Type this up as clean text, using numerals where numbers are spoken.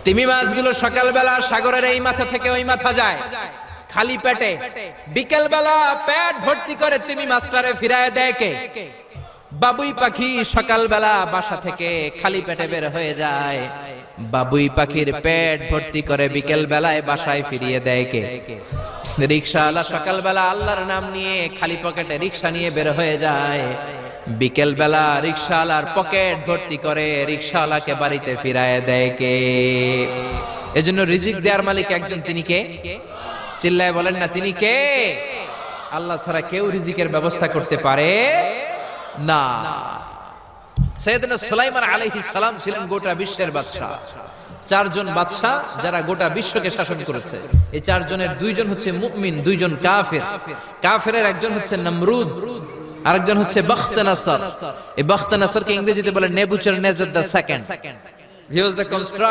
তিমি মাছগুলো সকালবেলা সাগরের এই মাথা থেকে ওই মাথা যায় খালি পেটে, বিকেল বেলা পেট ভর্তি করে তিমি মাছটারে ফিরায় দেয় কে? বাবুই পাখি সকালবেলা বাসা থেকে খালি পেটে বের হয়ে যায়, বাবুই পাখির পেট ভর্তি করে বিকেল বেলায় বাসায় ফিরিয়ে দেয় কে? রিকশাওয়ালা সকালবেলা আল্লাহর নাম নিয়ে খালি পকেটে রিকশা নিয়ে বের হয়ে যায়, বিকেল বেলা রিকশাওয়ালার পকেট ভর্তি করে রিকশাওয়ালাকে বাড়িতে ফিরায় দেয় কে? এজন্য রিজিক দেওয়ার মালিক একজন, তিনি কে? চিল্লায় বলেন না, তিনি কে? আল্লাহ ছাড়া কেউ রিজিকের ব্যবস্থা করতে পারে না। সাইয়েদনা সুলাইমান আলাইহিস সালাম ছিলেন গোটা বিশ্বের বাদশা। চারজন বাদশা যারা গোটা বিশ্বকে শাসন করেছে, এই চারজনের দুইজন হচ্ছে মুমিন, দুইজন কাফের। কাফেরের একজন হচ্ছে নমরুদ, আরেকজন হচ্ছে বখতনাসর। এই বখতনাসরকে ইংরেজিতে বলে Nebuchadnezzar the second. He was the